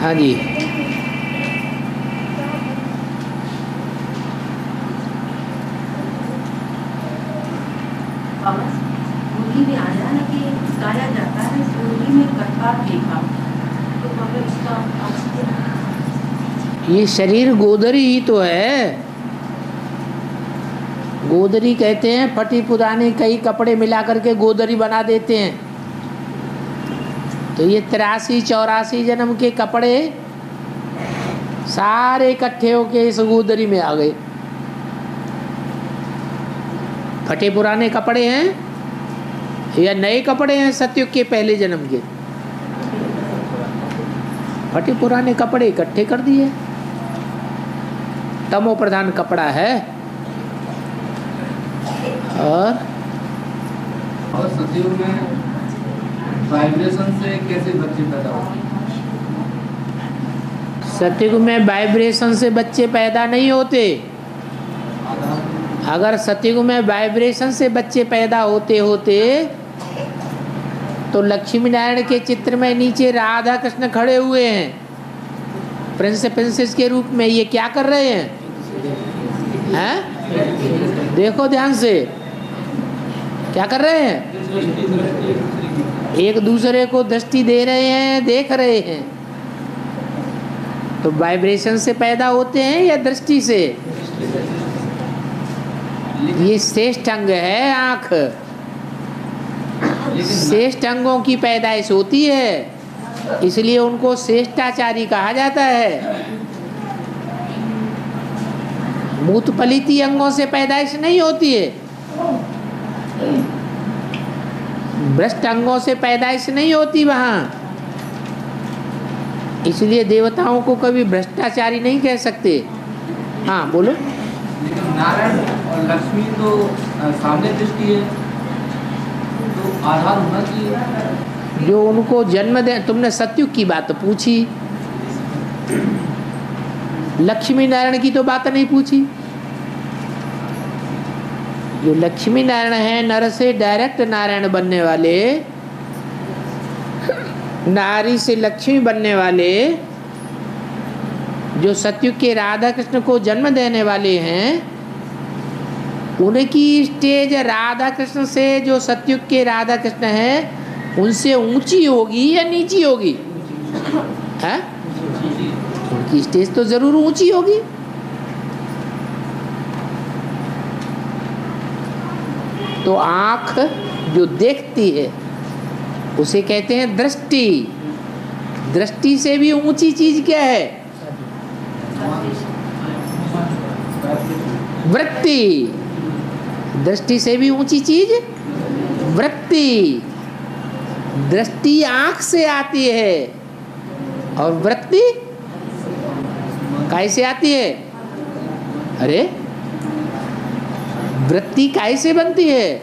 हाँ जी। मूली में आया ना कि गाया जाता है, मूली में कटका देखा, तो बाबा इसका ये शरीर गोदरी ही तो है। गोदरी कहते हैं, फटी पुरानी कई कपड़े मिला करके गोदरी बना देते हैं। तो ये 83-84 जन्म के कपड़े सारे इकट्ठे होके इस गोदरी में आ गए। फटे पुराने कपड़े हैं या नए कपड़े हैं सतयुग के पहले जन्म के? फटे पुराने कपड़े इकट्ठे कर दिए। तमो प्रधान कपड़ा है। और सतयुग में वाइब्रेशन से कैसे बच्चे पैदा होते हैं? सतयुग में वाइब्रेशन से बच्चे पैदा नहीं होते। अगर सतयुग में वाइब्रेशन से बच्चे पैदा होते होते तो लक्ष्मी नारायण के चित्र में नीचे राधा कृष्ण खड़े हुए हैं प्रिंस प्रिंसेस के रूप में। ये क्या कर रहे हैं? हैं? देखो ध्यान से, क्या कर रहे हैं? एक दूसरे को दृष्टि दे रहे हैं, देख रहे हैं। तो वाइब्रेशन से पैदा होते हैं या दृष्टि से? ये श्रेष्ठ अंग है आँख। श्रेष्ठ अंगों की पैदाइश होती है, इसलिए उनको श्रेष्ठाचारी कहा जाता है। मूत फलिती अंगों से पैदाइश नहीं होती है, भ्रष्ट अंगों से पैदाइश नहीं होती वहाँ। इसलिए देवताओं को कभी भ्रष्टाचारी नहीं कह सकते। हाँ बोलो। लेकिन नारायण और लक्ष्मी तो सामने दृष्टि है, तो आधार होना चाहिए। जो उनको जन्म दे, तुमने सतयुग की बात पूछी, लक्ष्मी नारायण की तो बात नहीं पूछी। जो लक्ष्मी नारायण है, नर से डायरेक्ट नारायण बनने वाले, नारी से लक्ष्मी बनने वाले, जो सतयुग के राधा कृष्ण को जन्म देने वाले हैं, उनकी स्टेज राधा कृष्ण से, जो सतयुग के राधा कृष्ण हैं, उनसे ऊंची होगी या नीची होगी? है? उनकी स्टेज तो जरूर ऊंची होगी। तो आँख जो देखती है उसे कहते हैं दृष्टि। दृष्टि से भी ऊंची चीज क्या है? वृत्ति। दृष्टि से भी ऊंची चीज वृत्ति। दृष्टि आंख से आती है और वृत्ति कैसे आती है? अरे वृत्ति कैसे बनती है?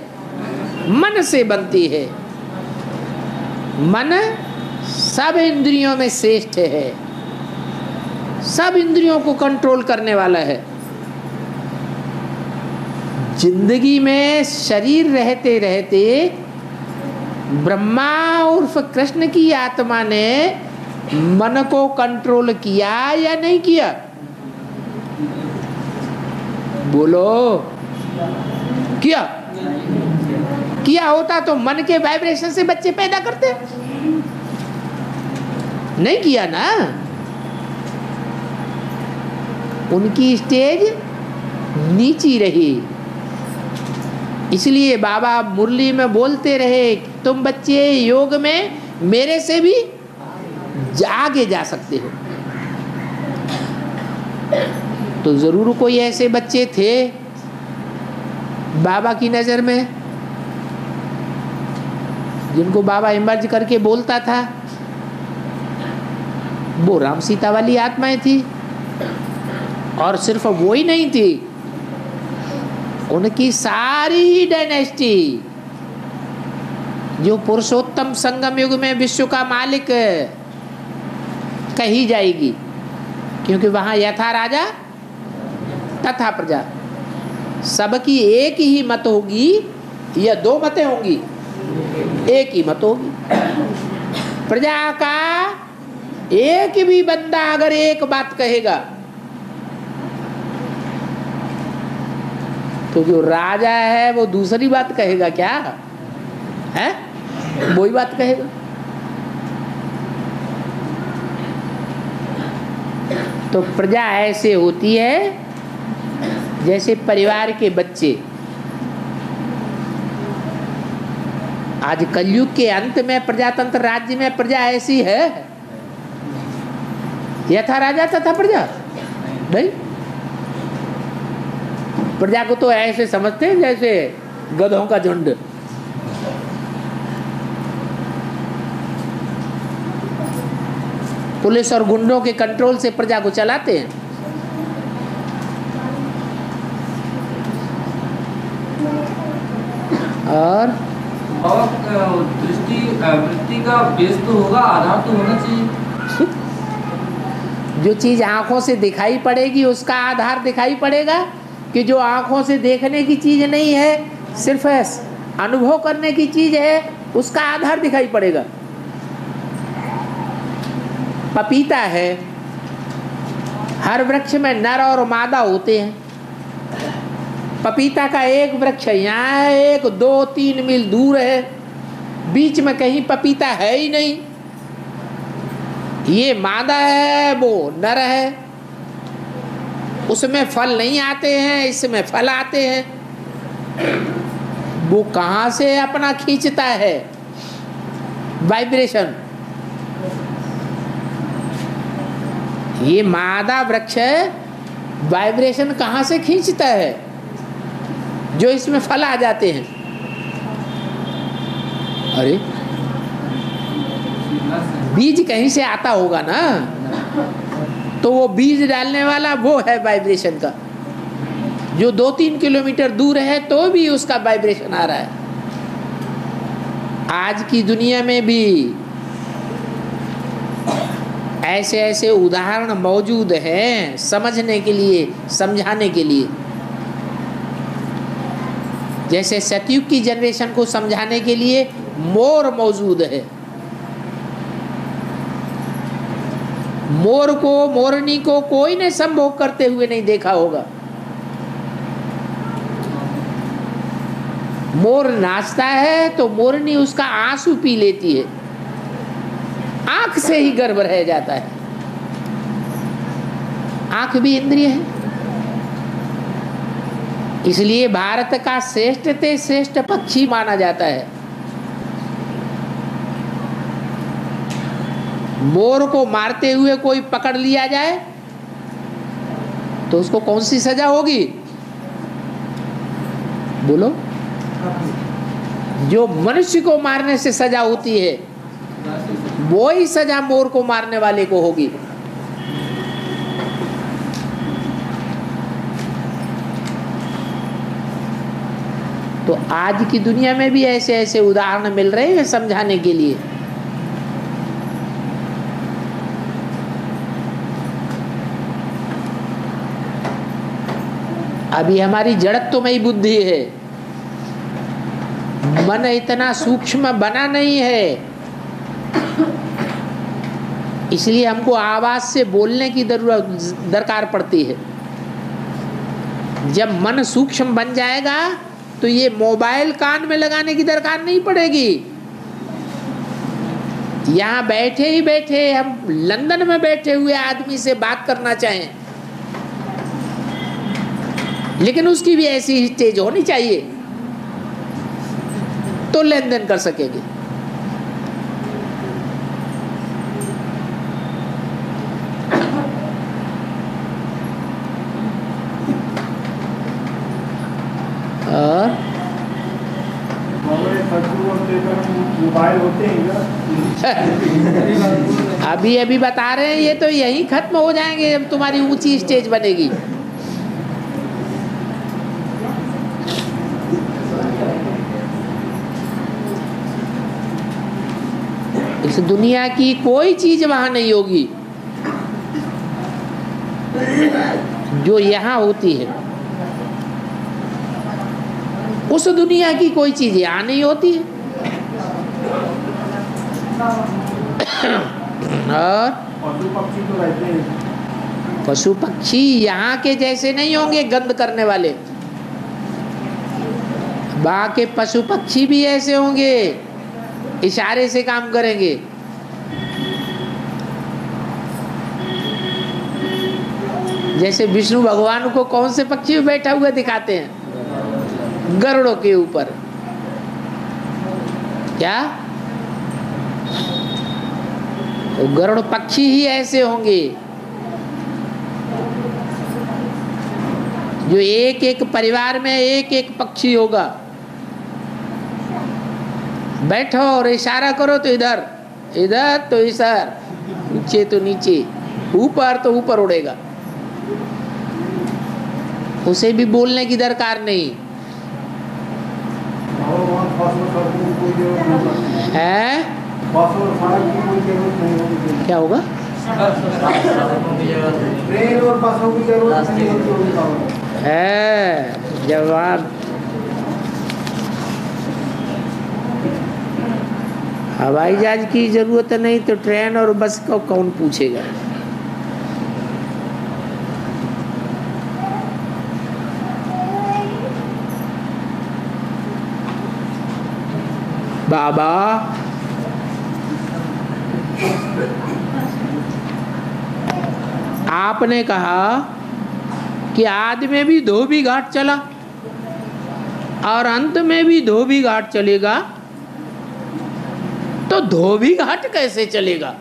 मन से बनती है। मन सब इंद्रियों में श्रेष्ठ है, सब इंद्रियों को कंट्रोल करने वाला है। जिंदगी में शरीर रहते रहते ब्रह्मा उर्फ कृष्ण की आत्मा ने मन को कंट्रोल किया या नहीं किया? बोलो। किया? किया होता तो मन के वाइब्रेशन से बच्चे पैदा करते? नहीं किया ना। उनकी स्टेज नीची रही, इसलिए बाबा मुरली में बोलते रहे, तुम बच्चे योग में मेरे से भी आगे जा सकते हो। तो जरूर कोई ऐसे बच्चे थे बाबा की नजर में जिनको बाबा इमर्ज करके बोलता था। वो राम सीता वाली आत्माएं थी। और सिर्फ वो ही नहीं थी, उनकी सारी डायनेस्टी जो पुरुषोत्तम संगम युग में विश्व का मालिक कही जाएगी, क्योंकि वहां यथा राजा तथा प्रजा, सबकी एक ही मत होगी या दो मतें होंगी? एक ही मत होगी। प्रजा का एक भी बंदा अगर एक बात कहेगा तो जो राजा है वो दूसरी बात कहेगा क्या है? वही बात कहेगा। तो प्रजा ऐसे होती है जैसे परिवार के बच्चे। आज कलयुग के अंत में प्रजातंत्र राज्य में प्रजा ऐसी है, यथा राजा तथा प्रजा नहीं। प्रजा को तो ऐसे समझते हैं जैसे गधों का झुंड। पुलिस और गुंडों के कंट्रोल से प्रजा को चलाते हैं। और दृष्टि वृत्ति का बेस तो होगा, आधार तो होना चाहिए। जो चीज आंखों से दिखाई पड़ेगी उसका आधार दिखाई पड़ेगा, कि जो आंखों से देखने की चीज नहीं है, सिर्फ अनुभव करने की चीज है, उसका आधार दिखाई पड़ेगा। पपीता है, हर वृक्ष में नर और मादा होते हैं। पपीता का एक वृक्ष यहाँ है, एक 2-3 मील दूर है, बीच में कहीं पपीता है ही नहीं। ये मादा है, वो नर है, उसमें फल नहीं आते हैं, इसमें फल आते हैं। वो कहाँ से अपना खींचता है? वाइब्रेशन। ये मादा वृक्ष वाइब्रेशन कहाँ से खींचता है? जो इसमें फल आ जाते हैं। अरे बीज कहीं से आता होगा ना, तो वो बीज डालने वाला वो है वाइब्रेशन का। जो 2-3 किलोमीटर दूर है तो भी उसका वाइब्रेशन आ रहा है। आज की दुनिया में भी ऐसे ऐसे उदाहरण मौजूद हैं समझने के लिए, समझाने के लिए। जैसे सतयुग की जनरेशन को समझाने के लिए मोर मौजूद है। मोर को, मोरनी को कोई ने संभोग करते हुए नहीं देखा होगा। मोर नाचता है तो मोरनी उसका आंसू पी लेती है, आंख से ही गर्भ रह जाता है। आंख भी इंद्रिय है। इसलिए भारत का श्रेष्ठ से श्रेष्ठ पक्षी माना जाता है। मोर को मारते हुए कोई पकड़ लिया जाए तो उसको कौन सी सजा होगी? बोलो। जो मनुष्य को मारने से सजा होती है वो ही सजा मोर को मारने वाले को होगी। तो आज की दुनिया में भी ऐसे ऐसे उदाहरण मिल रहे हैं समझाने के लिए। अभी हमारी जड़त्वमयी बुद्धि है, मन इतना सूक्ष्म बना नहीं है, इसलिए हमको आवाज से बोलने की दरकार पड़ती है। जब मन सूक्ष्म बन जाएगा तो ये मोबाइल कान में लगाने की दरकार नहीं पड़ेगी। यहाँ बैठे ही बैठे हम लंदन में बैठे हुए आदमी से बात करना चाहें, लेकिन उसकी भी ऐसी स्टेज होनी चाहिए तो लेन देन कर सकेंगे। और मोबाइल होते हैं अभी अभी बता रहे हैं, ये तो यही खत्म हो जाएंगे जब तुम्हारी ऊंची स्टेज बनेगी। इस दुनिया की कोई चीज वहां नहीं होगी जो यहाँ होती है। उस दुनिया की कोई चीज यहाँ नहीं होती है। और पशु पक्षी तो रहते हैं। पशु पक्षी यहाँ के जैसे नहीं होंगे गंध करने वाले, वहाँ के पशु पक्षी भी ऐसे होंगे, इशारे से काम करेंगे। जैसे विष्णु भगवान को कौन से पक्षी में बैठा हुआ दिखाते हैं? गरुड़ों के ऊपर। क्या तो गरुड़ पक्षी ही ऐसे होंगे जो एक एक परिवार में एक एक पक्षी होगा। बैठो और इशारा करो तो इधर, इधर तो इधर, नीचे तो नीचे, ऊपर तो ऊपर उड़ेगा। उसे भी बोलने की दरकार नहीं है। क्या होगा? ट्रेन और बसों की जरूरत नहीं होती है जवाब। हवाई जहाज की जरूरत नहीं तो ट्रेन और बस को कौन पूछेगा? बाबा आपने कहा कि आदि में भी धोबी घाट चला और अंत में भी धोबी घाट चलेगा, तो धोबी घाट कैसे चलेगा?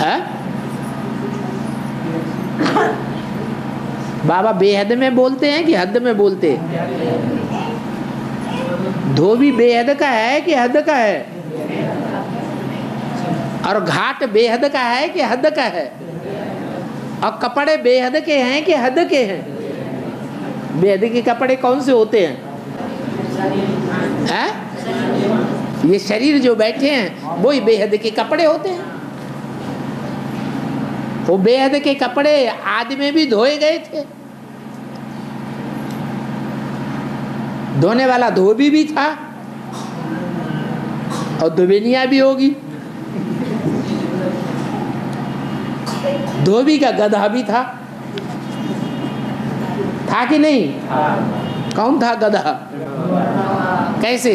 है? बाबा बेहद में बोलते हैं कि हद में बोलते हैं? धोबी बेहद का है कि हद का है? और घाट बेहद का है कि हद का है? और कपड़े बेहद के हैं कि हद के हैं? बेहद के कपड़े कौन से होते हैं? ये शरीर जो बैठे हैं वही बेहद के कपड़े होते हैं। वो बेहद के कपड़े आदि में भी धोए गए थे, धोने वाला धोबी भी था और धोबिनिया भी होगी। धोबी का गधा भी था कि नहीं? कौन था गधा? कैसे?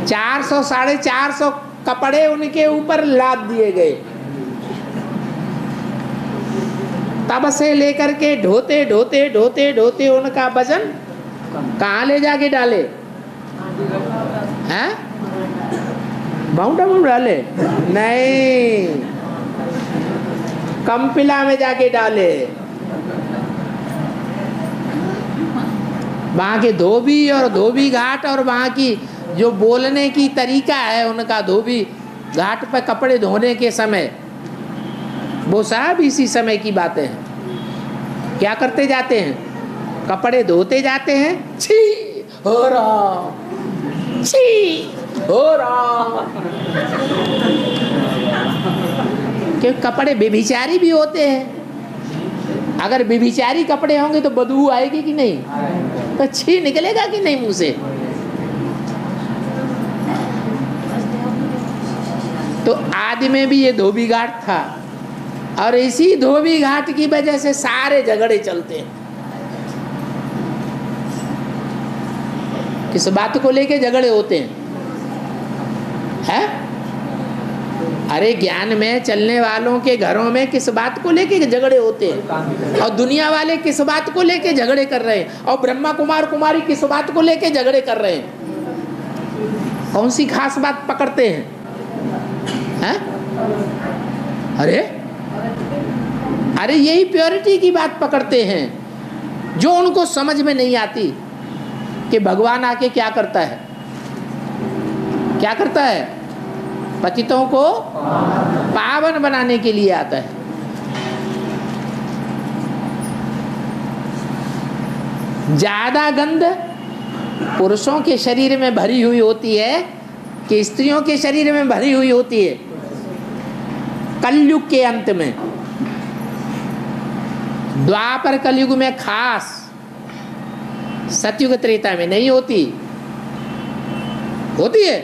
400 450 कपड़े उनके ऊपर लाद दिए गए। तब से लेकर के ढोते ढोते ढोते ढोते उनका वजन कहाँ ले जाके डाले? हैं? माउंट आबू डाले? नहीं, कंपिला में जाके डाले। वहाँ के धोबी और धोबी घाट और वहाँ की जो बोलने की तरीका है उनका, धोबी घाट पर कपड़े धोने के समय, वो सब इसी समय की बातें हैं। क्या करते जाते हैं? कपड़े धोते जाते हैं, छी हो रहा, छी हो रहा। क्योंकि कपड़े बेभिचारी भी होते हैं। अगर बेभिचारी कपड़े होंगे तो बदबू आएगी कि नहीं? तो छी निकलेगा कि नहीं मुंह से? तो आदि में भी ये धोबी घाट था और इसी धोबी घाट की वजह से सारे झगड़े चलते हैं। किस बात को लेके झगड़े होते हैं? अरे ज्ञान में चलने वालों के घरों में किस बात को लेके झगड़े होते हैं? और दुनिया वाले किस बात को लेके झगड़े कर रहे हैं? और ब्रह्मा कुमार कुमारी किस बात को लेके झगड़े कर रहे हैं? कौन सी खास बात पकड़ते हैं? अरे यही प्योरिटी की बात पकड़ते हैं जो उनको समझ में नहीं आती कि भगवान आके क्या करता है। क्या करता है? पतितों को पावन बनाने के लिए आता है। ज्यादा गंध पुरुषों के शरीर में भरी हुई होती है कि स्त्रियों के शरीर में भरी हुई होती है? कलयुग के अंत में, द्वापर कलयुग में खास, सतयुग त्रेता में नहीं होती। होती है?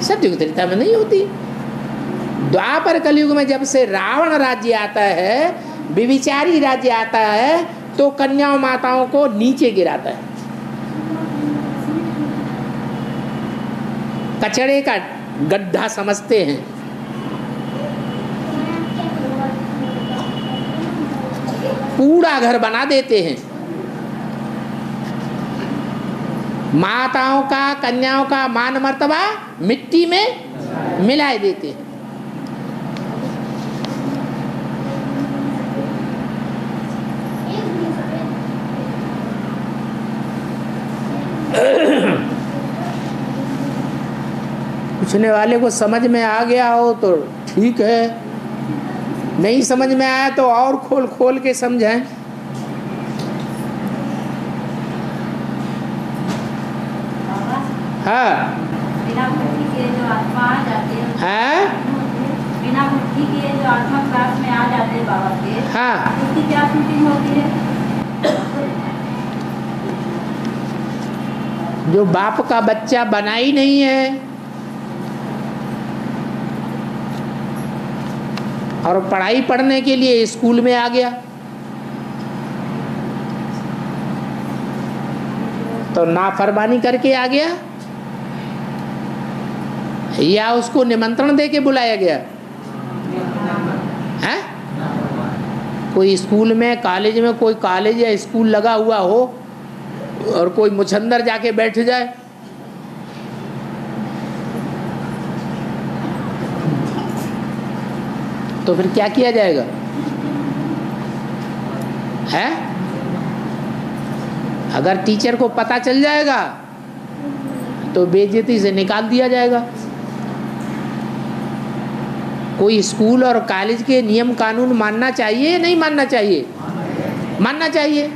सतयुग त्रेता में नहीं होती। द्वापर कलयुग में जब से रावण राज्य आता है, विविचारी राज्य आता है, तो कन्याओं माताओं को नीचे गिराता है, कचड़े का गड्ढा समझते हैं। कूड़ा घर बना देते हैं, माताओं का कन्याओं का मान मर्तबा मिट्टी में मिलाए देते हैं। पूछने वाले को समझ में आ गया हो तो ठीक है, नहीं समझ में आया तो और खोल खोल के समझाएं। हाँ, बिना मुक्ति के जो आत्मा आ जाते हैं, हाँ, बिना मुक्ति के जो आत्मा क्लास में आ जाते हैं बाबा के, हाँ, उसकी क्या शूटिंग होती है? जो बाप का बच्चा बना ही नहीं है और पढ़ाई पढ़ने के लिए स्कूल में आ गया, तो नाफरमानी करके आ गया या उसको निमंत्रण दे के बुलाया गया है? कोई स्कूल में, कॉलेज में, कोई कॉलेज या स्कूल लगा हुआ हो और कोई मुछंदर जाके बैठ जाए, तो फिर क्या किया जाएगा? है? अगर टीचर को पता चल जाएगा तो बेइज्जती से निकाल दिया जाएगा। कोई स्कूल और कॉलेज के नियम कानून मानना चाहिए या नहीं मानना चाहिए? मानना चाहिए।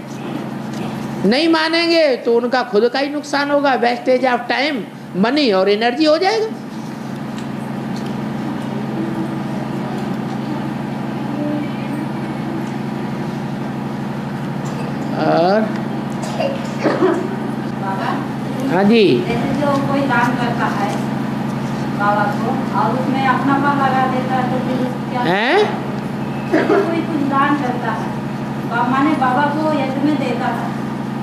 नहीं मानेंगे तो उनका खुद का ही नुकसान होगा, वेस्टेज ऑफ टाइम, मनी और एनर्जी हो जाएगा। और बाबा, हाँ जी, जैसे जो कोई दान करता है बाबा को और उसमें अपना पाप लगा देता है, तो फिर क्या हैं? जैसे कोई कुछ दान करता है, माने बाबा को यज्ञ में देता है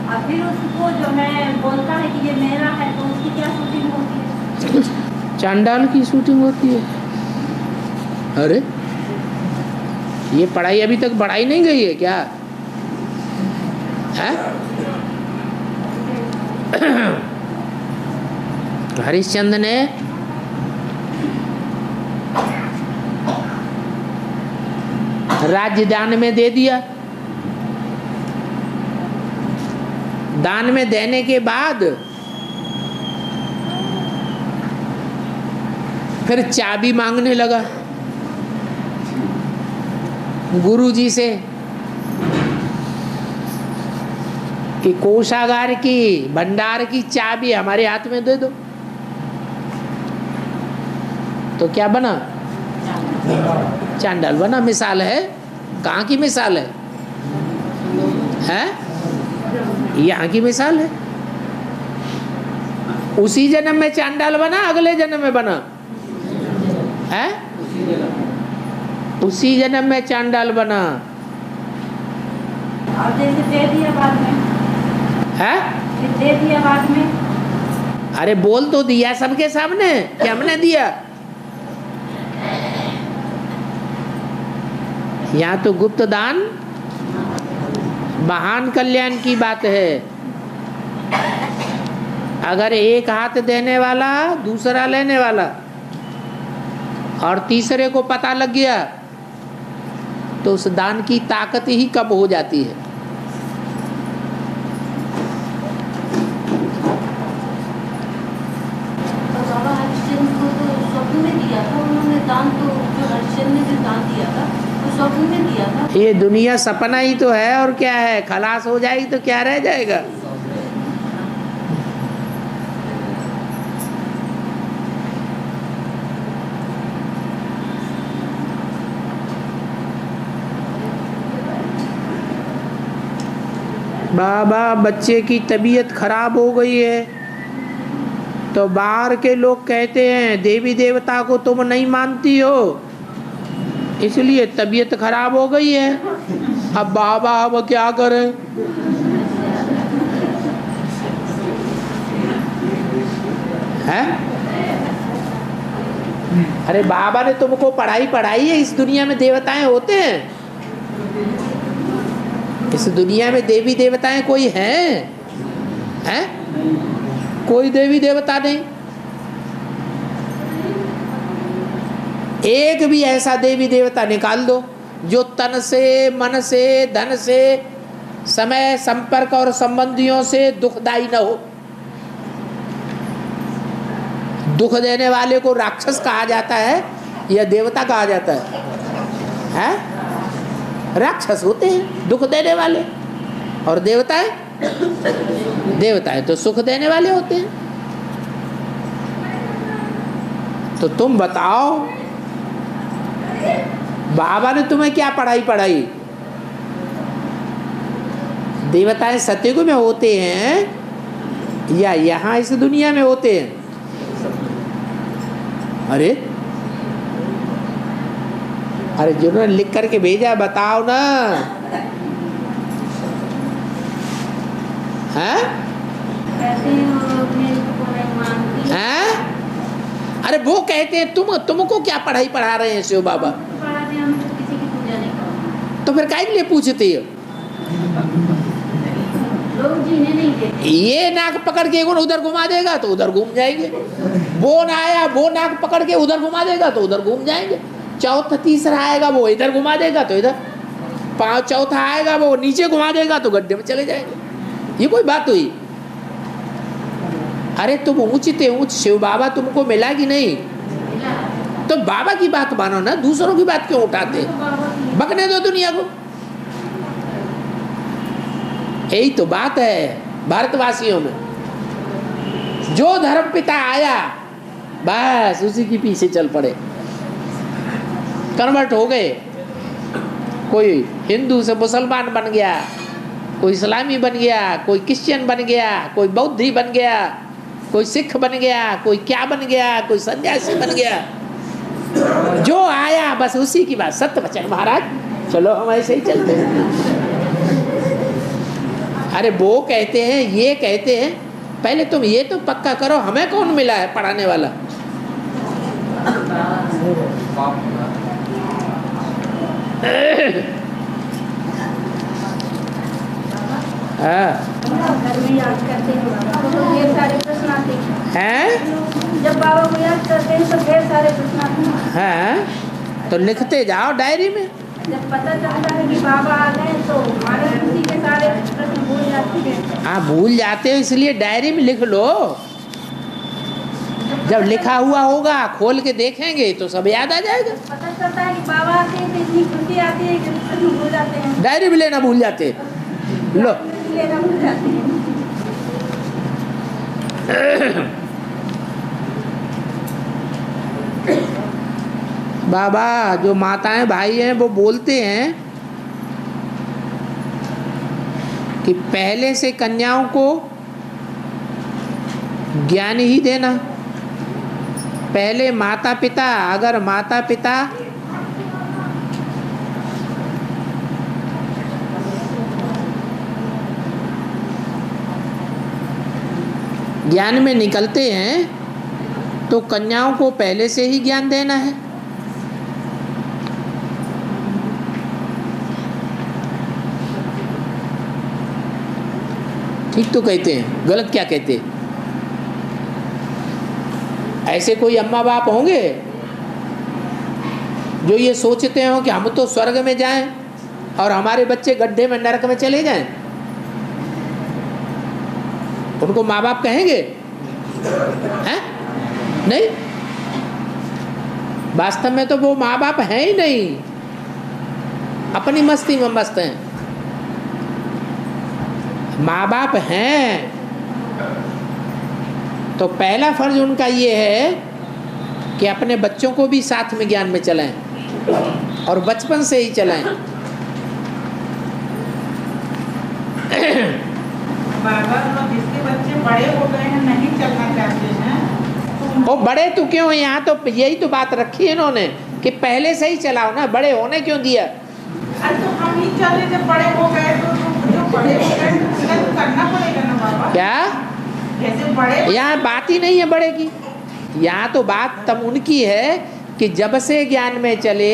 और फिर उसको जो है बोलता है कि ये मेरा है, तो उसकी क्या शूटिंग होती है? चांडाल की शूटिंग होती है। अरे ये पढ़ाई अभी तक बढ़ाई नहीं गई है क्या? है? हरिश्चंद्र ने राज्य दान में दे दिया। दान में देने के बाद फिर चाबी मांगने लगा गुरुजी से कि कोषागार की, भंडार की चाबी हमारे हाथ में दे दो। तो क्या बना? चांडाल बना। मिसाल है, कहाँ की मिसाल है? हैं? यहाँ की मिसाल है। उसी जन्म में चांडाल बना, अगले जन्म में बना है? उसी जन्म में चांडाल बना और जैसे दे दिया बाद में है? फिर दे दिया बाद में। अरे बोल तो दिया सबके सामने कि हमने दिया। यहाँ तो गुप्त दान महान कल्याण की बात है। अगर एक हाथ देने वाला, दूसरा लेने वाला और तीसरे को पता लग गया तो उस दान की ताकत ही कम हो जाती है। तो बाबा हरिश्चंद्र को तो स्वप्न में दिया था उन्होंने दान, तो जो हरिश्चंद्र ने जो दान दिया था वो स्वप्न में दिया था। ये दुनिया सपना ही तो है, और क्या है? खलास हो जाएगी तो क्या रह जाएगा? बाबा बच्चे की तबीयत खराब हो गई है तो बाहर के लोग कहते हैं देवी देवता को तुम नहीं मानती हो, इसलिए तबीयत खराब हो गई है। अब बाबा अब क्या करें? है? अरे बाबा ने तुमको पढ़ाई है, इस दुनिया में देवताएं होते हैं, इस दुनिया में देवी देवताएं कोई हैं? हैं? कोई देवी देवता नहीं। एक भी ऐसा देवी देवता निकाल दो जो तन से, मन से, धन से, समय, संपर्क और संबंधियों से दुखदायी न हो। दुख देने वाले को राक्षस कहा जाता है या देवता कहा जाता है? हैं? राक्षस होते हैं दुख देने वाले, और देवताएं तो सुख देने वाले होते हैं। तो तुम बताओ बाबा ने तुम्हें क्या पढ़ाई? देवताएं सतयुग में होते हैं या यहाँ इस दुनिया में होते हैं? अरे जिन्होंने लिख करके भेजा बताओ ना। हैं? हैं? अरे वो कहते हैं तुमको क्या पढ़ाई पढ़ा रहे हैं शिव बाबा? तो फिर काहे के लिए पूछते हो? लोग जीने नहीं देते। ये नाक पकड़ के उधर घुमा देगा तो उधर घूम जाएंगे, वो ना आया वो नाक पकड़ के उधर घुमा देगा तो उधर घूम जाएंगे, चौथा तीसरा आएगा वो इधर घुमा देगा तो इधर, चौथा आएगा वो नीचे घुमा देगा तो गड्ढे में चले जाएंगे। ये कोई बात हुई? अरे तुम ऊंचते ऊंच शिव बाबा तुमको मिला कि नहीं? तो बाबा की बात मानो ना, दूसरों की बात क्यों उठाते? बकने दो दुनिया को। यही तो बात है भारतवासियों में, जो धर्म पिता आया बस उसी के पीछे चल पड़े, कन्वर्ट हो गए। कोई हिंदू से मुसलमान बन गया, कोई इस्लामी बन गया, कोई क्रिश्चियन बन गया, कोई बौद्धी बन गया, कोई सिख बन गया, कोई क्या बन गया, कोई सन्यासी बन गया। जो आया बस उसी की बात। सत्य वचन महाराज, चलो हम ऐसे ही चलते हैं। अरे वो कहते हैं, ये कहते हैं, पहले तुम ये तो पक्का करो हमें कौन मिला है पढ़ाने वाला? घर में याद करते हैं तो ढेर सारे प्रश्न आते हैं। जब बाबा को याद करते हैं तो ढेर सारे प्रश्न आते हैं। तो लिखते जाओ डायरी में। जब पता चलता है कि बाबा आ गए तो हमारे उसी के सारे प्रश्न भूल जाते हैं। हाँ भूल जाते हो, इसलिए डायरी में लिख लो। जब लिखा हुआ होगा खोल के देखेंगे तो सब याद आ जाएगा। पता चलता है कि बाबा आते हैं तो इतनी खुशी आती है कि प्रश्न भूल जाते हैं। डायरी में लेना भूल जाते लो। लेना भूल जाते हैं। बाबा जो माताएं भाई हैं वो बोलते हैं कि पहले से कन्याओं को ज्ञान ही देना। पहले माता पिता, अगर माता पिता ज्ञान में निकलते हैं तो कन्याओं को पहले से ही ज्ञान देना है। ठीक तो कहते हैं, गलत क्या कहते हैं? ऐसे कोई अम्मा बाप होंगे जो ये सोचते हो कि हम तो स्वर्ग में जाएं और हमारे बच्चे गड्ढे में नरक में चले जाएं? उनको माँ बाप कहेंगे? हैं? नहीं, वास्तव में तो वो माँ बाप हैं ही नहीं, अपनी मस्ती में मस्त हैं। माँ बाप हैं तो पहला फर्ज उनका ये है कि अपने बच्चों को भी साथ में ज्ञान में चलाएं और बचपन से ही चलाएं। बाबा जिसके बच्चे बड़े हो गए हैं, नहीं चलना चाहते हैं, वो बड़े तो क्यों हैं? यहाँ तो यही तो बात रखी है इन्होंने कि पहले से ही चलाओ ना, बड़े होने क्यों दिया? अरे तो हम ही चले, जब बड़े हो गए तो जो बड़े हो गए तो करना पड़ेगा ना बाबा। क्या जैसे बड़े, यहाँ बात ही नहीं है बड़े की। यहाँ तो बात तब उनकी है कि जब से ज्ञान में चले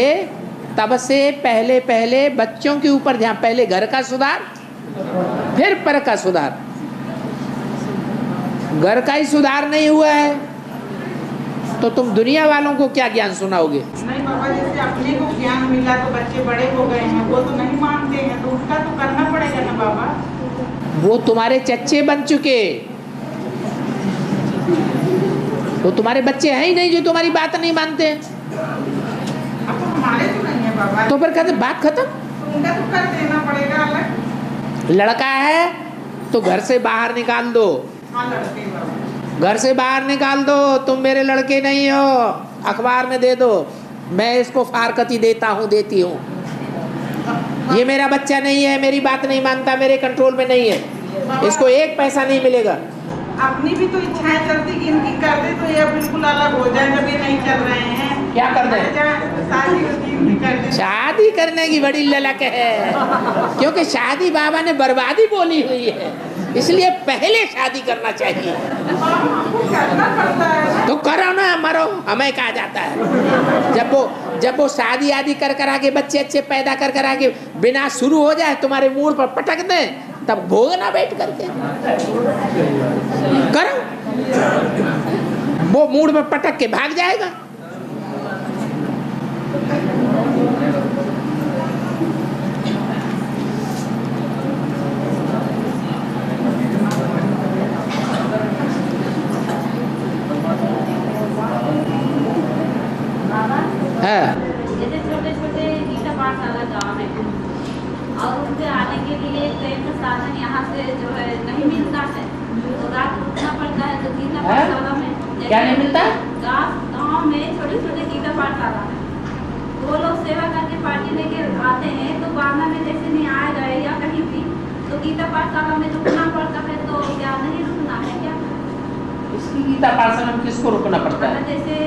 तब से पहले पहले बच्चों के ऊपर ध्यान, पहले घर का सुधार फिर पर का सुधार। घर का ही सुधार नहीं हुआ है तो तुम दुनिया वालों को क्या ज्ञान सुनाओगे? नहीं बाबा, जैसे अपने को ज्ञान मिला तो बच्चे बड़े हो गए हैं, वो तो नहीं मानते हैं, तो उनका तो करना पड़ेगा ना बाबा। वो तुम्हारे चच्चे बन चुके, वो तुम्हारे बच्चे हैं ही नहीं जो तुम्हारी बात नहीं मानते हैं। अब तो हमारे तो नहीं है बाबा, तो फिर कहते बात खत्म। तो उनका तो कर देना पड़ेगा अलग। लड़का है तो घर से बाहर निकाल दो, हाँ लड़के बाबा, घर से बाहर निकाल दो, तुम मेरे लड़के नहीं हो, अखबार में दे दो, मैं इसको फारकती देता हूँ, देती हूँ, ये मेरा बच्चा नहीं है, मेरी बात नहीं मानता, मेरे कंट्रोल में नहीं है, इसको एक पैसा नहीं मिलेगा। अपनी भी तो इच्छाएं चलती कि इनकी कर दे तो ये बिल्कुल अलग हो जाए, जब ये नहीं चल रहे हैं। क्या कर दें? शादी होती इनकी कर दे। शादी करने की बड़ी ललक है, क्योंकि शादी बाबा ने बर्बादी बोली हुई है, इसलिए पहले शादी करना चाहिए। करना पड़ता है। तो करो ना, मरो, हमें कहा जाता है। जब वो शादी आदि कर आके बच्चे अच्छे पैदा कर आके बिना शुरू हो जाए तुम्हारे मूड पर पटक दे, तब भोगना बैठ करके करो, वो मूड में पटक के भाग जाएगा। जैसे छोटे छोटे गीता पाठशाला गाँव है और उनके आने के लिए ट्रेन का साधन यहाँ से जो है नहीं मिलता है, तो रात रुकना पड़ता है। तो गीता पाठशाला में क्या नहीं मिलता? गाँव में छोटे छोटे गीता पाठशाला है, वो लोग सेवा करके पार्टी लेके आते हैं, तो बांधा में जैसे नहीं आए गए या कहीं भी, तो गीता पाठशाला में रुकना पड़ता है। तो क्या नहीं रुकना है क्या? इसकी गीता पाठशाला में किसको रुकना पड़ता है? जैसे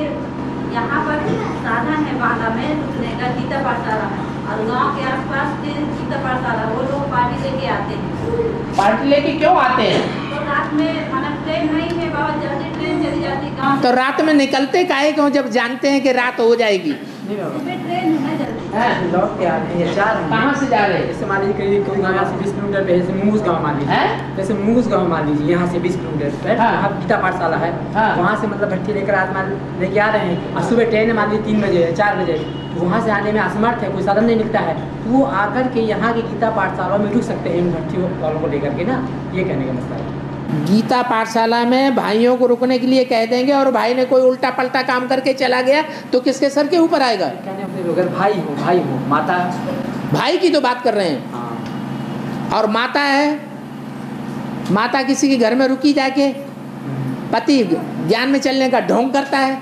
यहाँ पर साधन है बांधा में रुकने का, गीता पाठशाला है, और गांव के आसपास के गीता पाठशाला, वो लोग पार्टी लेके आते हैं। पार्टी लेके क्यों आते हैं? तो रात में मतलब ट्रेन नहीं है बाबा, जल्दी ट्रेन चली जाती गाँव, तो रात में निकलते काहे क्यों जब जानते हैं कि रात हो जाएगी? सुबह ट्रेन है ना जल्दी। लौट के आ रहे हैं, जा रहे हैं। कहाँ से जा रहे हैं? जैसे मान लीजिए करीब कोई गाँव से 20 किलोमीटर पे, जैसे मूस गाँव मान लीजिए, हैं? जैसे मूस गाँव मान लीजिए, यहाँ से 20 किलोमीटर पे हाँ। वहाँ गीता पाठशाला है, हाँ। वहाँ से मतलब भट्टी लेकर आज मान लेके आ रहे हैं, और सुबह ट्रेन मान लीजिए 3 बजे 4 बजे, तो वहाँ से आने में असमर्थ है, कोई साधन नहीं मिलता है, तो वो आकर के यहाँ की गीता पाठशाला में रुक सकते हैं इन भट्टी वालों को लेकर के ना, ये कहने का मतलब है। गीता पाठशाला में भाइयों को रुकने के लिए कह देंगे और भाई ने कोई उल्टा पलटा काम करके चला गया तो किसके सर के ऊपर आएगा? कहने का मतलब अगर भाई हो माता, भाई की तो बात कर रहे हैं। हाँ, और माता है, माता किसी के घर में रुकी जाके, पति ज्ञान में चलने का ढोंग करता है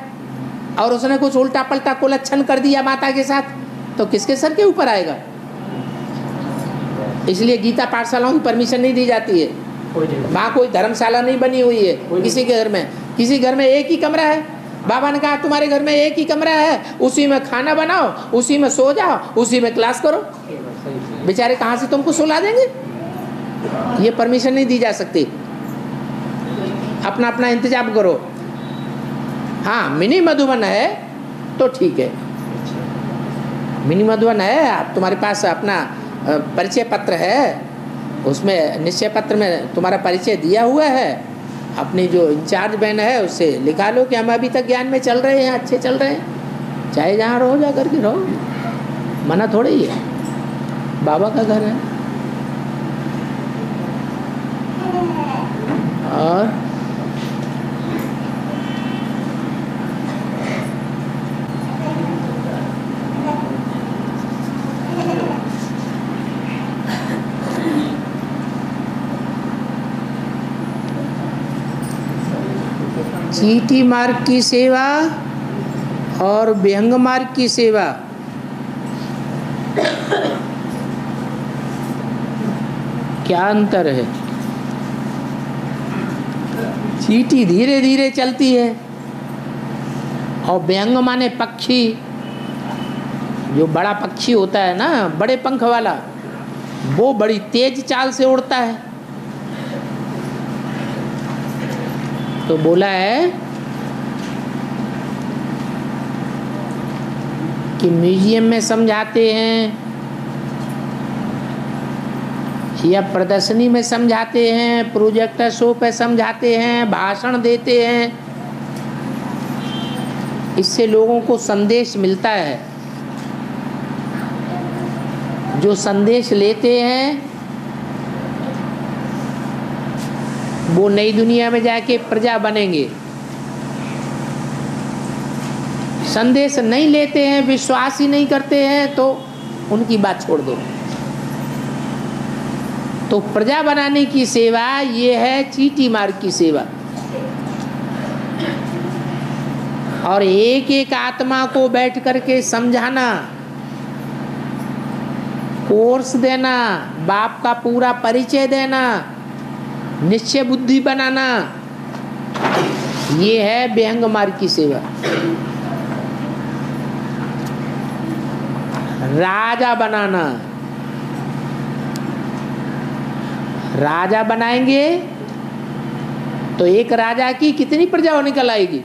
और उसने कुछ उल्टा पलटा कुलच्छन कर दिया माता के साथ, तो किसके सर के ऊपर आएगा? इसलिए गीता पाठशालाओं की परमिशन नहीं दी जाती है। वहाँ कोई धर्मशाला नहीं बनी हुई है किसी के घर में। किसी घर में एक ही कमरा है, बाबा ने कहा तुम्हारे घर में एक ही कमरा है, उसी में खाना बनाओ, उसी में सो जाओ, उसी में क्लास करो। बेचारे कहाँ से तुमको सुला देंगे? ये परमिशन नहीं दी जा सकती। अपना अपना इंतजाम करो। हाँ, मिनी मधुबन है तो ठीक है, मिनी मधुबन है, आप तुम्हारे पास अपना परिचय पत्र है, उसमें निश्चय पत्र में तुम्हारा परिचय दिया हुआ है, अपनी जो इंचार्ज बहन है उससे लिखा लो कि हम अभी तक ज्ञान में चल रहे हैं, अच्छे चल रहे हैं, चाहे जहाँ रहो जा करके रहो, मना थोड़ा ही है, बाबा का घर है। और चीटी मार्ग की सेवा और विहंग मार्ग की सेवा क्या अंतर है? चीटी धीरे धीरे चलती है और व्यंग माने पक्षी, जो बड़ा पक्षी होता है ना, बड़े पंख वाला, वो बड़ी तेज चाल से उड़ता है। तो बोला है कि म्यूजियम में समझाते हैं या प्रदर्शनी में समझाते हैं, प्रोजेक्टर शो पे समझाते हैं, भाषण देते हैं, इससे लोगों को संदेश मिलता है। जो संदेश लेते हैं वो नई दुनिया में जाके प्रजा बनेंगे। संदेश नहीं लेते हैं, विश्वास ही नहीं करते हैं, तो उनकी बात छोड़ दो। तो प्रजा बनाने की सेवा ये है चीटी मार्ग की सेवा। और एक एक आत्मा को बैठ करके समझाना, कोर्स देना, बाप का पूरा परिचय देना, निश्चय बुद्धि बनाना, ये है विहंग मार्ग की सेवा। राजा बनाना, राजा बनाएंगे तो एक राजा की कितनी प्रजा निकल आएगी?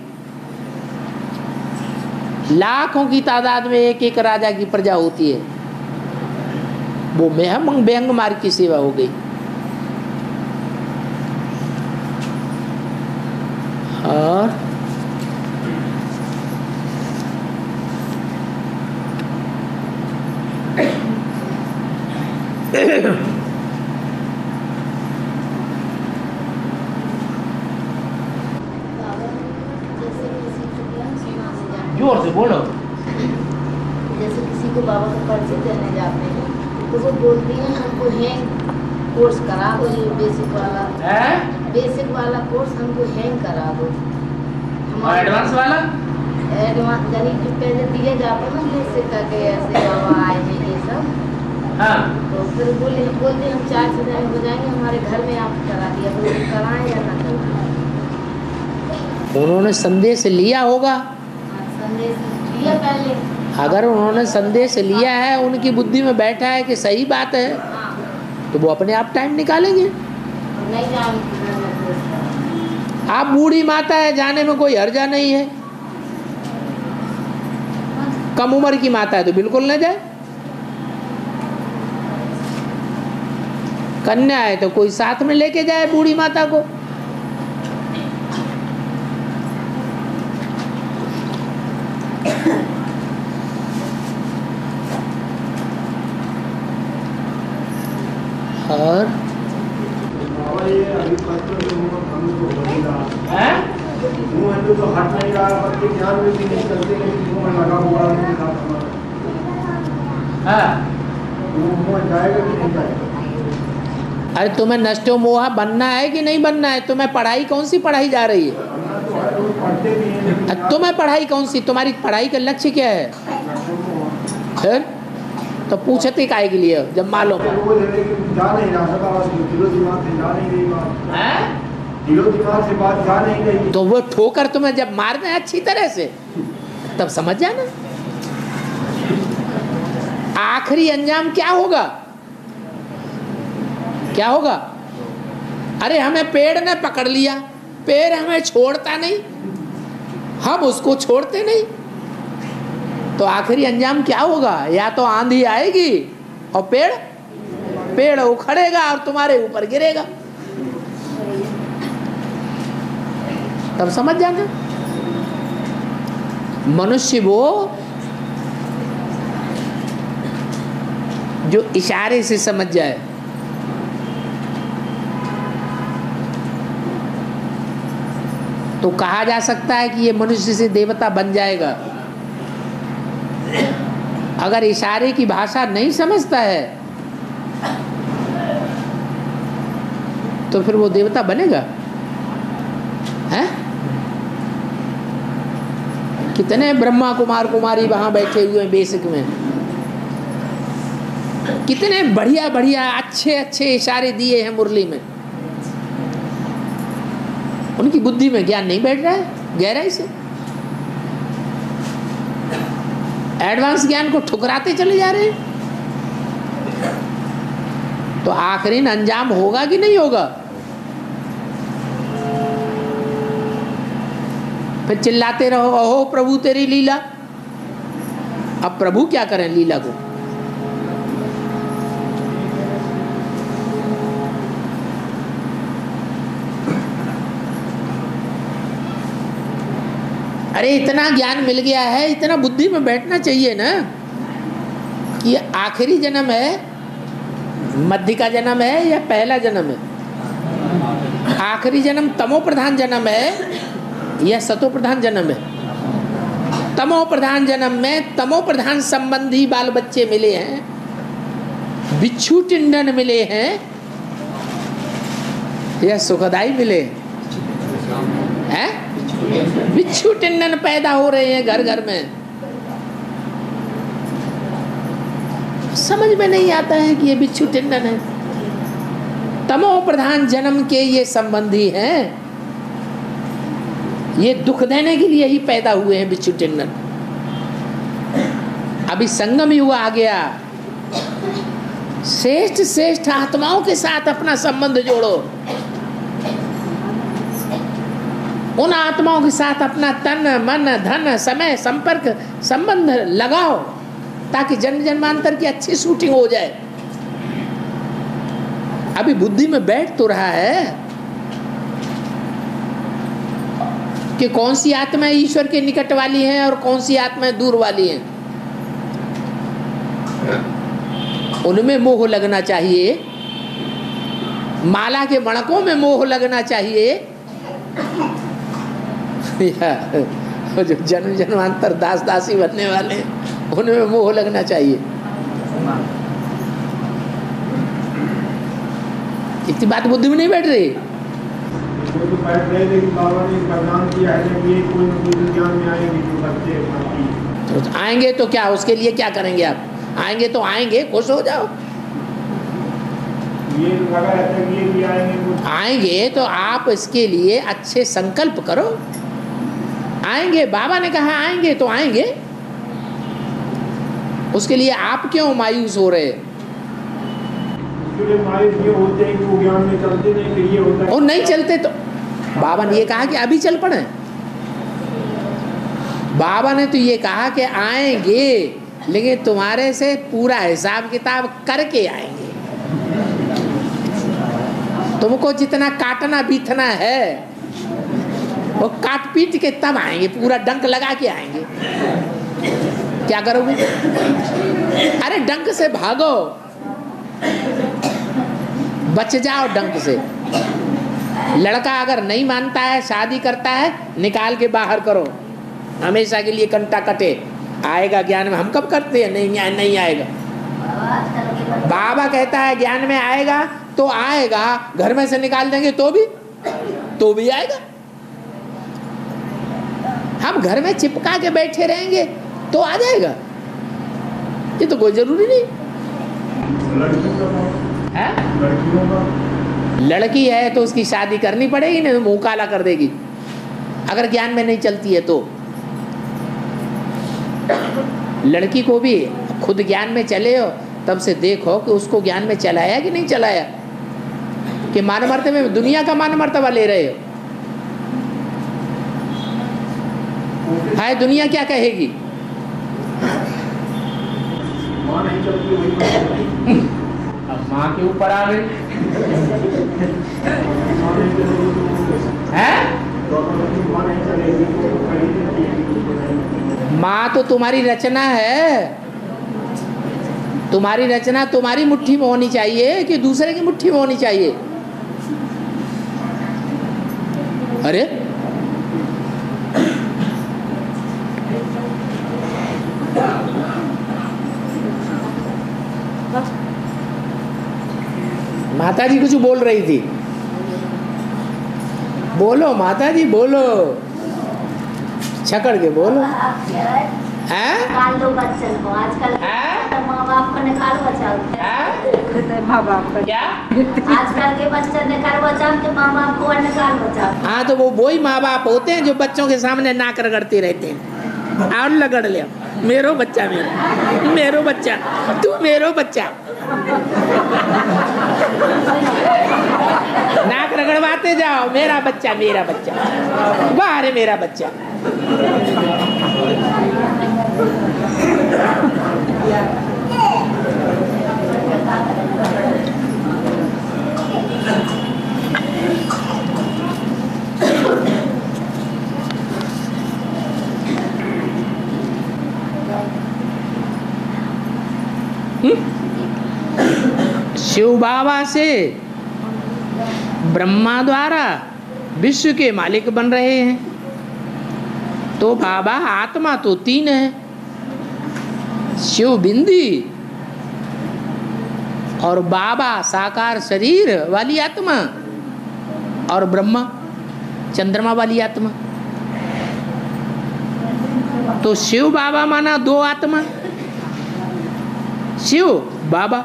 लाखों की तादाद में एक एक राजा की प्रजा होती है। वो व्यंग मार्ग की सेवा हो गई। और जोर से बोलो। जैसे किसी को बाबा का परिचय देने जाते हैं तो वो बोलती हैं हमको हैंग कोर्स करा दो, ये बेसिक वाला कोर्स हमको हैंग करा दो। और एडवांस वाला? एडवांस यानी जो पहले दिया जाता है ना, बेसिक का के ऐसे बाबा आए हैं ये सब। हाँ। तो फिर बोलते हम 4 से जाने हो जाएंगे, हमारे घर में आप करा दिया, तो कराएं या ना कराएं? उन्होंने संदेश लिया होगा। संदेश लिया पहले। अगर उन्होंने संदेश लिया है, उनकी बुद्धि में बैठा है कि सही बात है, तो वो अपने आप टाइम निकालेंगे। नहीं जाएंगे। आप बूढ़ी माता है, जाने में कोई हर्जा नहीं है। कम उम्र की माता है तो बिल्कुल न जाए। कन्या है तो कोई साथ में लेके जाए बूढ़ी माता को। और तो हट नहीं रहा, बच्चे ज्ञान में भी नहीं चलते, लेकिन मुंह में लगा हुआ है। वो मुंह जाएगा कि नहीं जाएगा? अरे तुम्हें नष्टो मोहा बनना है कि नहीं बनना है? तुम्हें पढ़ाई कौन सी पढ़ाई जा रही है? तुम्हें पढ़ाई कौन सी? तुम्हारी पढ़ाई का लक्ष्य क्या है? फिर तो पूछते काहे के लिए जब मालूम जा नहीं रहा, दिमाग से बात जा नहीं रही, तो वो ठोकर तुम्हें जब मारना है अच्छी तरह से, तब समझ जाना आखिरी अंजाम क्या होगा। क्या होगा? अरे हमें पेड़ ने पकड़ लिया, पेड़ हमें छोड़ता नहीं, हम उसको छोड़ते नहीं, तो आखिरी अंजाम क्या होगा? या तो आंधी आएगी और पेड़ उखड़ेगा और तुम्हारे ऊपर गिरेगा। तब समझ जाना। मनुष्य वो जो इशारे से समझ जाए। तो कहा जा सकता है कि ये मनुष्य से देवता बन जाएगा। अगर इशारे की भाषा नहीं समझता है तो फिर वो देवता बनेगा? हैं? कितने ब्रह्मा कुमार कुमारी वहां बैठे हुए हैं बेसिक में, कितने बढ़िया बढ़िया अच्छे अच्छे इशारे दिए हैं मुरली में। उनकी बुद्धि में ज्ञान नहीं बैठ रहा है गहराई से। एडवांस ज्ञान को ठुकराते चले जा रहे हैं। तो आखिरी अंजाम होगा कि नहीं होगा? फिर चिल्लाते रहो अहो प्रभु तेरी लीला। अब प्रभु क्या करें लीला को? अरे इतना ज्ञान मिल गया है, इतना बुद्धि में बैठना चाहिए ना कि आखिरी जन्म है, मध्य का जन्म है या पहला जन्म है? आखिरी जन्म तमो प्रधान जन्म है या सतो प्रधान जन्म है? तमो प्रधान जन्म में तमो प्रधान संबंधी बाल बच्चे मिले हैं, बिच्छू टिंडन मिले हैं या सुखदाई मिले हैं? बिच्छू टिंडन पैदा हो रहे हैं घर घर में। समझ में नहीं आता है कि ये बिच्छू टिंडन है। तमो प्रधान जन्म के ये संबंधी हैं, ये दुख देने के लिए ही पैदा हुए हैं बिच्छू टिंडन। अभी संगम युग आ गया, श्रेष्ठ श्रेष्ठ आत्माओं के साथ अपना संबंध जोड़ो, उन आत्माओं के साथ अपना तन मन धन समय संपर्क संबंध लगाओ ताकि जन्म जन्मांतर की अच्छी शूटिंग हो जाए। अभी बुद्धि में बैठ तो रहा है कि कौन सी आत्मा ईश्वर के निकट वाली है और कौन सी आत्मा दूर वाली है। उनमें मोह लगना चाहिए, माला के मणकों में मोह लगना चाहिए, जो जन्म जन्मांतर दास दासी बनने वाले हैं उनमें मोह लगना चाहिए। इतनी बात बुद्धि में नहीं बैठ रही। तो बैठ रहे थे कि बाबा ने प्रदान किया है जब ये कोई न कोई ज्ञान में आएंगे जो बच्चे तो आएंगे तो क्या, उसके लिए क्या करेंगे आप? आएंगे तो आएंगे, खुश हो जाओ। ये लगा रहता है कि ये भी आएंगे। आएंगे तो आप इसके लिए अच्छे संकल्प करो। आएंगे, बाबा ने कहा आएंगे तो आएंगे, उसके लिए आप क्यों मायूस हो रहे? मायूस ये होते हैं कि वो ज्ञान में चलते नहीं, कि ये होता है और नहीं चलते तो बाबा ने ये कहा कि अभी चल पड़े। बाबा ने तो ये कहा कि आएंगे लेकिन तुम्हारे से पूरा हिसाब किताब करके आएंगे। तुमको जितना काटना बीतना है वो काट पीट के तब आएंगे, पूरा डंक लगा के आएंगे। क्या करोगे? अरे डंक से भागो, बच जाओ डंक से। लड़का अगर नहीं मानता है, शादी करता है, निकाल के बाहर करो, हमेशा के लिए कंटा कटे। आएगा ज्ञान में, हम कब करते हैं? नहीं आएगा। बाबा कहता है ज्ञान में आएगा तो आएगा, घर में से निकाल देंगे तो भी आएगा। हम घर में चिपका के बैठे रहेंगे तो आ जाएगा, ये तो कोई जरूरी नहीं है। लड़की है तो उसकी शादी करनी पड़ेगी, नहीं तो मुंह काला कर देगी अगर ज्ञान में नहीं चलती है तो। लड़की को भी खुद ज्ञान में चले हो तब से देखो कि उसको ज्ञान में चलाया कि नहीं चलाया, कि मान मर्तबे में दुनिया का मान मर्तबा ले रहे हो। हाय दुनिया क्या कहेगी? माँ नहीं चलती वही अब माँ के ऊपर आ गई है। माँ तो तुम्हारी रचना है, तुम्हारी रचना तुम्हारी मुट्ठी में होनी चाहिए कि दूसरे की मुट्ठी में होनी चाहिए? अरे माता जी कुछ बोल रही थी, बोलो माता जी बोलो, छकड़ के बोलो। निकाल दो बच्चन को आजकल तो माँ बाप को निकाल बचाओ। माँ बाप का क्या? आजकल के बच्चे निकाल बचाओ तो माँ बाप को निकाल बचाओ। हाँ तो वो वही माँ बाप होते हैं जो बच्चों के सामने नाक रगड़ते रहते हैं और रगड़ ले। मेरो बच्चा मेरो बच्चा, तू मेरो बच्चा। नाक रगड़वाते जाओ, मेरा बच्चा बाहर है मेरा बच्चा। शिव बाबा से ब्रह्मा द्वारा विश्व के मालिक बन रहे हैं, तो बाबा आत्मा तो तीन है, शिव बिंदी और बाबा साकार शरीर वाली आत्मा और ब्रह्मा चंद्रमा वाली आत्मा। तो शिव बाबा माना दो आत्मा, शिव बाबा,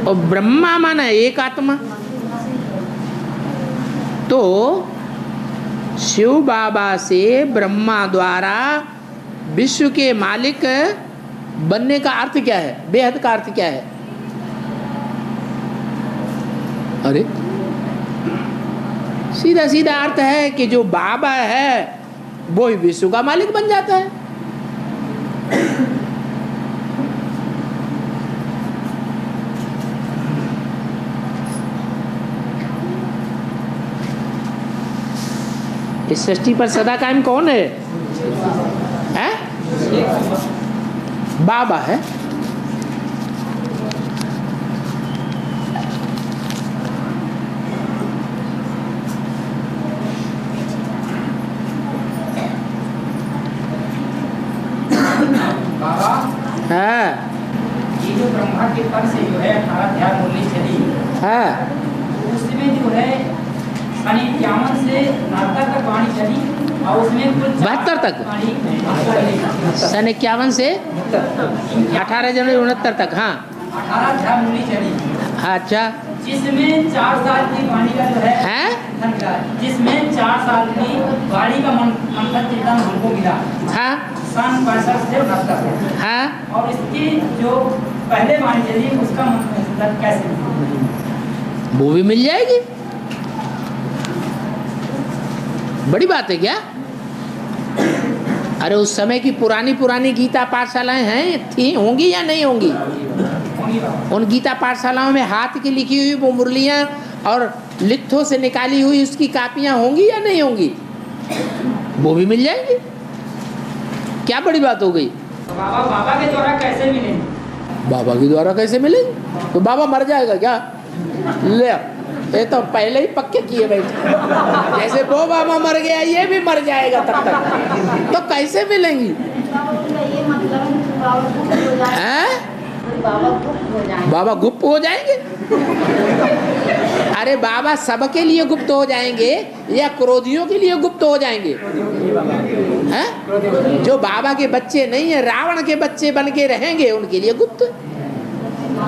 और ब्रह्मा माना एक आत्मा। तो शिव बाबा से ब्रह्मा द्वारा विश्व के मालिक बनने का अर्थ क्या है? बेहद का अर्थ क्या है? अरे सीधा सीधा अर्थ है कि जो बाबा है वो ही विश्व का मालिक बन जाता है। इस सृष्टि पर सदा कायम कौन है? हैं? बाबा है। बाबा हाँ ये जो ब्रह्मा के पर से जो है 18 ध्यान मुरली चली, हाँ उसमें जो है 51 से 69 तक वाणी चली और उसमें कुल 72 तक, सन 51 से 18 जनवरी 69 तक। हाँ 18 ध्यान मुरली चली। अच्छा, जिसमें 4 साल की वाणी का जो है हैं? जिसमें 4 साल की वाणी का मंथन चिंतन हमको मिला, हाँ सन 65 से 69। हाँ, और इसकी जो पहले वाणी चली उसका मंथन कैसे मिला? वो भी मिल जाएगी। बड़ी बात है क्या? अरे उस समय की पुरानी गीता पाठशालाएं हैं, थी, होंगी या नहीं होंगी? उन गीता पाठशालाओं में हाथ की लिखी हुई वो मुरलियां और लिखों से निकाली हुई उसकी कापियां होंगी या नहीं होंगी? वो भी मिल जाएंगी। क्या बड़ी बात हो गई? बाबा के द्वारा कैसे मिलेंगे? बाबा के द्वारा कैसे मिलेंगे? तो बाबा मर जाएगा क्या? ले, ये तो पहले ही पक्के किए बैठे। जैसे वो बाबा मर गया ये भी मर जाएगा तब तक, तो कैसे मिलेंगी? हैं? बाबा गुप्त हो जाएंगे? अरे बाबा सबके लिए गुप्त हो जाएंगे या क्रोधियों के लिए गुप्त हो जाएंगे? हैं? जो बाबा के बच्चे नहीं है, रावण के बच्चे बन के रहेंगे, उनके लिए गुप्त।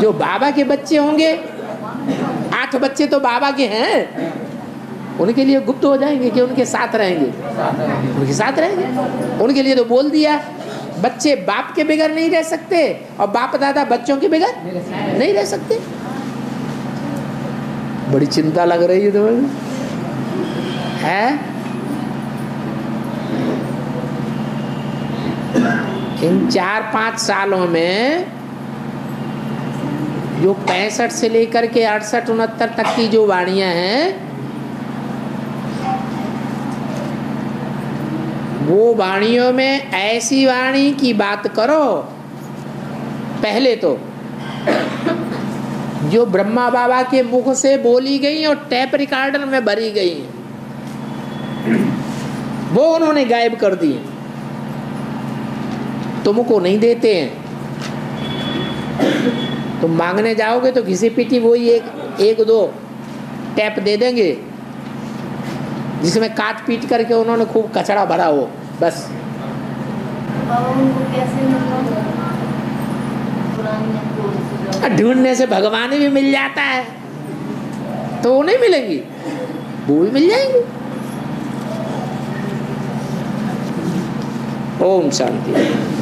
जो बाबा के बच्चे होंगे, 8 बच्चे तो बाबा के हैं, उनके लिए गुप्त हो जाएंगे कि उनके साथ रहेंगे, उनके साथ रहेंगे। उनके लिए तो बोल दिया, बच्चे बाप के बगैर नहीं रह सकते और बाप दादा बच्चों के बगैर नहीं रह सकते। बड़ी चिंता लग रही है तुम्हें, है? इन 4-5 सालों में जो 65 से लेकर के 68-69 तक की जो वाणियां हैं, वो वाणियों में ऐसी वाणी की बात करो, पहले तो जो ब्रह्मा बाबा के मुख से बोली गई और टेप रिकॉर्डर में भरी गई, वो उन्होंने गायब कर दी, तुमको नहीं देते हैं। तुम मांगने जाओगे तो घिसी पिटी वही एक दो टैप दे देंगे जिसमें काट पीट करके उन्होंने खूब कचड़ा भरा हो, बस। ढूंढने से भगवान भी मिल जाता है, तो वो नहीं मिलेंगी, वो भी मिल जाएंगी। ओम शांति।